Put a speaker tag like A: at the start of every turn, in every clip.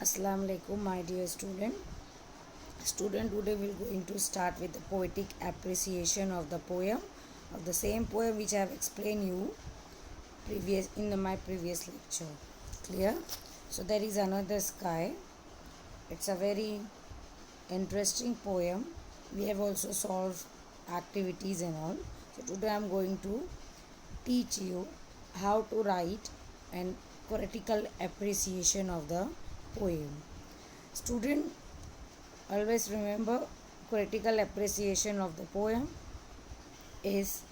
A: Assalamu alaikum, my dear student. Today we're going to start with the poetic appreciation of the poem, of the same poem which I have explained you my previous lecture. Clear? So there is another sky. It's a very interesting poem. We have also solved activities and all. So today I'm going to teach you how to write and critical appreciation of the poem. Student, always remember, critical appreciation of the poem is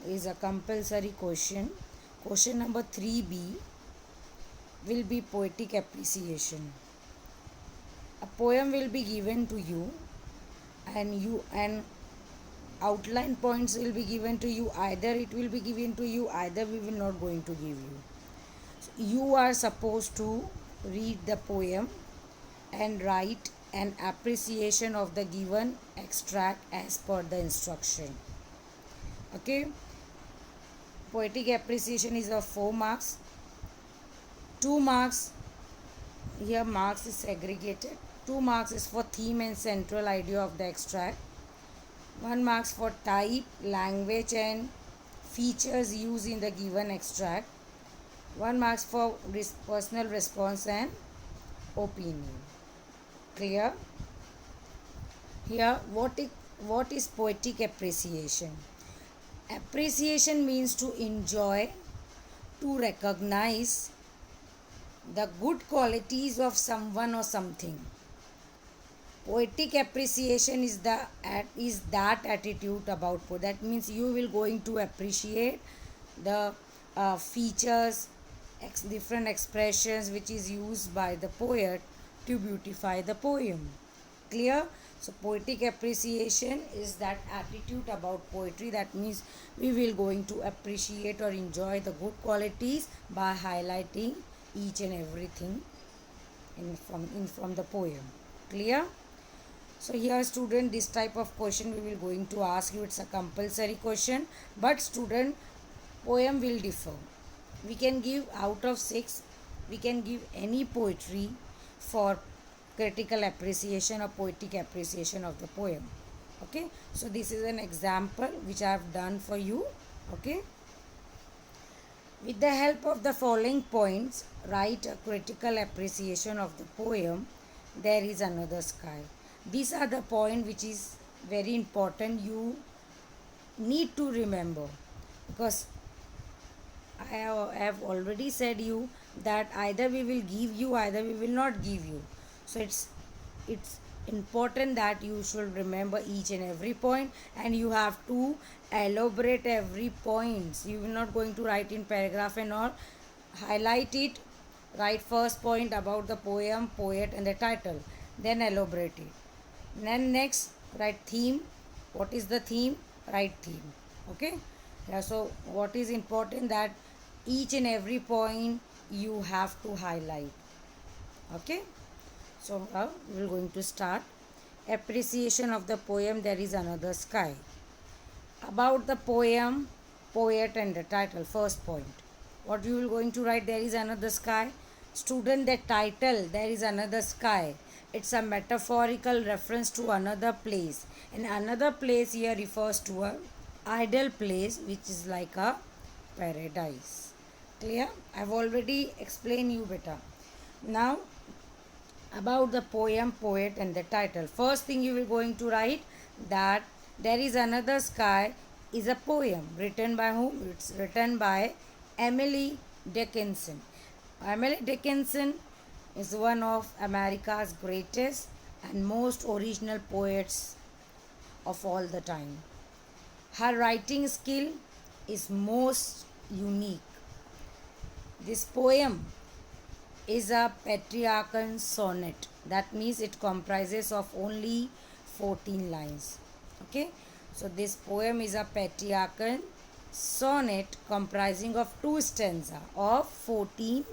A: is a compulsory question. Question number 3b will be poetic appreciation. A poem will be given to you, and outline points will be given to you. Either it will be given to you, either we will not going to give you. So you are supposed to read the poem and write an appreciation of the given extract as per the instruction. Okay, poetic appreciation is of 4 marks. 2 marks, here marks is segregated. 2 marks is for theme and central idea of the extract. 1 marks for type, language and features used in the given extract. 1 marks for personal response and opinion. Clear? Here, what is poetic appreciation? Appreciation means to enjoy, to recognize the good qualities of someone or something. Poetic appreciation is that attitude about poetry. That means you will going to appreciate the features, different expressions which is used by the poet to beautify the poem. Clear? So poetic appreciation is that attitude about poetry. That means we will going to appreciate or enjoy the good qualities by highlighting each and everything from the poem. Clear? So here student, this type of question we will going to ask you. It's a compulsory question, but student, poem will differ. We can give out of 6, we can give any poetry for critical appreciation or poetic appreciation of the poem. Okay, so this is an example which I have done for you. Okay, with the help of the following points, write a critical appreciation of the poem There is Another Sky. These are the point which is very important. You need to remember, because I have already said you that either we will give you, either we will not give you. So it's important that you should remember each and every point, and you have to elaborate every point. You will not going to write in paragraph and all. Highlight it. Write first point about the poem, poet and the title. Then elaborate it. Then next, write theme. What is the theme? Write theme. Okay. Yeah, so what is important, that each and every point you have to highlight. Okay. So now we are going to start. Appreciation of the poem There is Another Sky. About the poem, poet and the title. First point. What you will going to write? There is another sky. Student, the title There is Another Sky, it's a metaphorical reference to another place. And another place here refers to a ideal place which is like a paradise. Clear? I have already explained you better. Now about the poem, poet and the title. First thing you will going to write that There is Another Sky is a poem written by whom? It's written by Emily Dickinson. Emily Dickinson is one of America's greatest and most original poets of all the time. Her writing skill is most unique. This poem is a patriarchal sonnet. That means it comprises of only 14 lines. Okay, so this poem is a patriarchal sonnet comprising of 2 stanzas of 14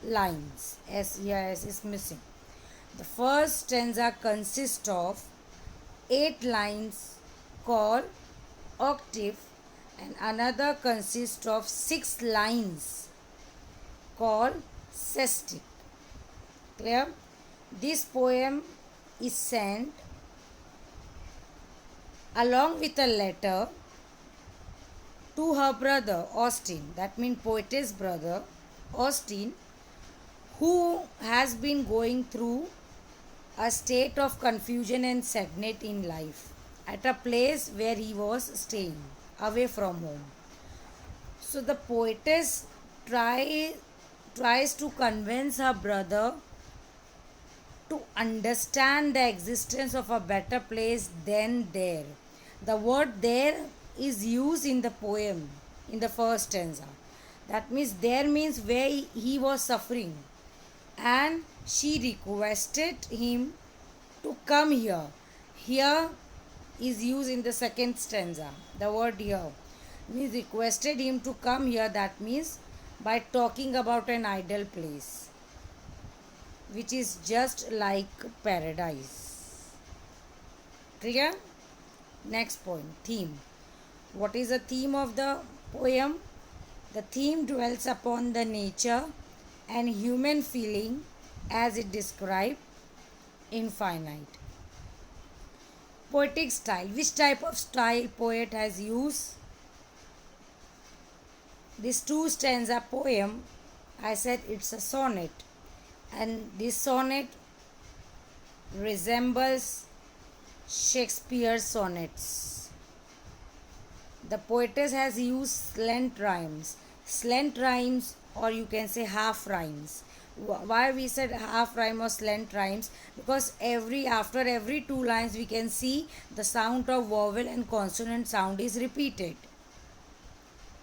A: lines. S here S is missing. The first stanza consists of 8 lines called octave, and another consists of 6 lines called sestic. Clear? This poem is sent along with a letter to her brother Austin, that means poetess brother Austin, who has been going through a state of confusion and sadness in life at a place where he was staying away from home. So the poetess tries to convince her brother to understand the existence of a better place than there. The word there is used in the poem in the first stanza. That means there means where he was suffering, and she requested him to come here. Here is used in the second stanza. The word here means requested him to come here. That means by talking about an ideal place which is just like paradise. Clear? Next point, theme. What is the theme of the poem? The theme dwells upon the nature and human feeling as it described infinite. Poetic style. Which type of style poet has used? This two stanza poem, I said it's a sonnet, and this sonnet resembles Shakespeare's sonnets. The poetess has used slant rhymes, or you can say half rhymes. Why we said half rhyme or slant rhymes? Because after every two lines we can see the sound of vowel and consonant sound is repeated.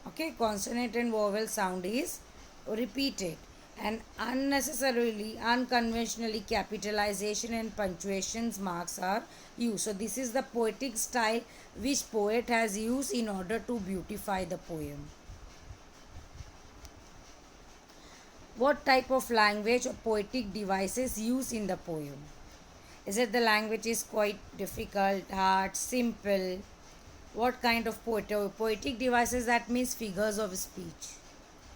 A: Okay, consonant and vowel sound is repeated, and unnecessarily, unconventionally capitalization and punctuations marks are used. So this is the poetic style which poet has used in order to beautify the poem. What type of language or poetic devices used in the poem? Is it the language is quite difficult, hard, simple? What kind of poetic devices? That means figures of speech.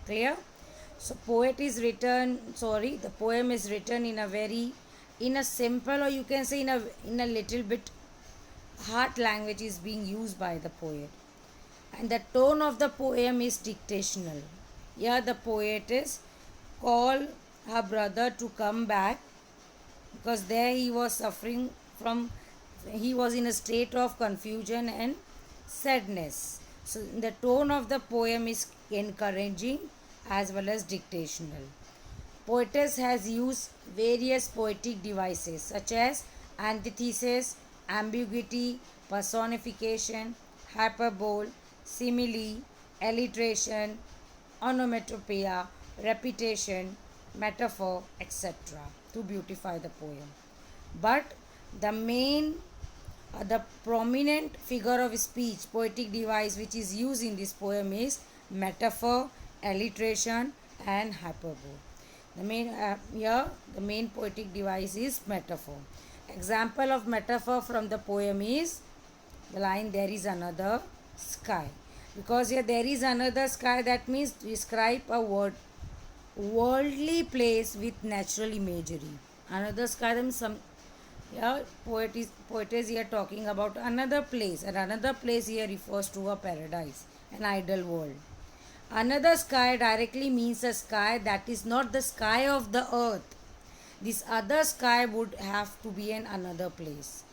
A: Clear? So the poem is written in a simple, or you can say in a little bit hard language is being used by the poet. And the tone of the poem is dictational. Here the poetess call her brother to come back because there he was suffering from, he was in a state of confusion and sadness. So the tone of the poem is encouraging as well as dictational. Poetess has used various poetic devices such as antithesis, ambiguity, personification, hyperbole, simile, alliteration, onomatopoeia, repetition, metaphor, etc. to beautify the poem. But the prominent figure of speech, poetic device which is used in this poem is metaphor, alliteration, and hyperbole. The main poetic device is metaphor. Example of metaphor from the poem is the line "There is another sky." Because here there is another sky, that means describe a worldly place with natural imagery. Another sky, poetess here talking about another place, and another place here refers to a paradise, an ideal world. Another sky directly means a sky that is not the sky of the earth. This other sky would have to be in another place.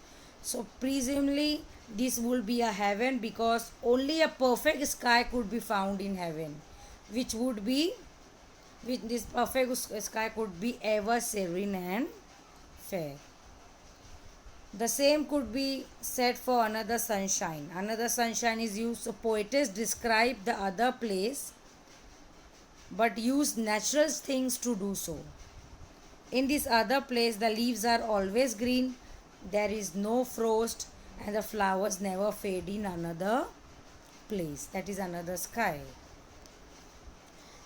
A: So presumably this will be a heaven, because only a perfect sky could be found in heaven, which this perfect sky could be ever serene and fair. The same could be said for another sunshine. Another sunshine is used. So poetess describe the other place but use natural things to do so. In this other place, the leaves are always green, there is no frost, and the flowers never fade in another place. That is another sky.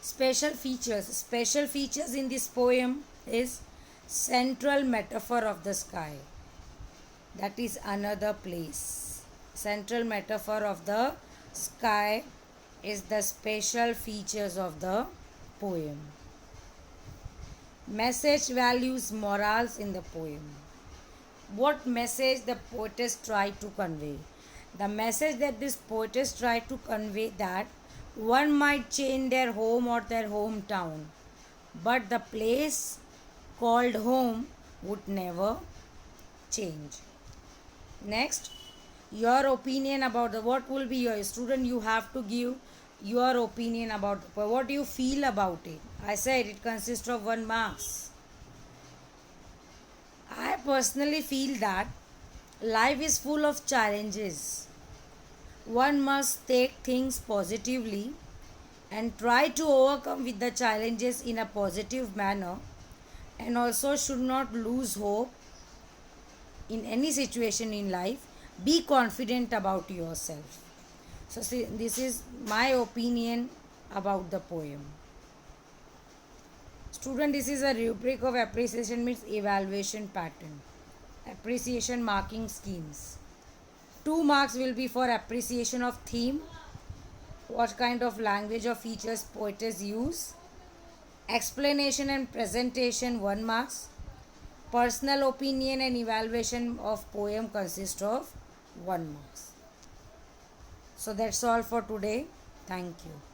A: Special features in this poem is central metaphor of the sky. That is another place. Central metaphor of the sky is the special features of the poem. Message values morals in the poem. What message the poetess tried to convey? The message that this poetess tried to convey that one might change their home or their hometown, but the place called home would never change. Next, your opinion about the what will be your student. You have to give your opinion about what do you feel about it. I said it consists of 1 marks. I personally feel that life is full of challenges. One must take things positively and try to overcome with the challenges in a positive manner, and also should not lose hope in any situation in life. Be confident about yourself. So see, this is my opinion about the poem. Student, this is a rubric of appreciation means evaluation pattern. Appreciation marking schemes. 2 marks will be for appreciation of theme, what kind of language or features poetess use. Explanation and presentation 1 marks. Personal opinion and evaluation of poem consist of 1 marks. So that's all for today. Thank you.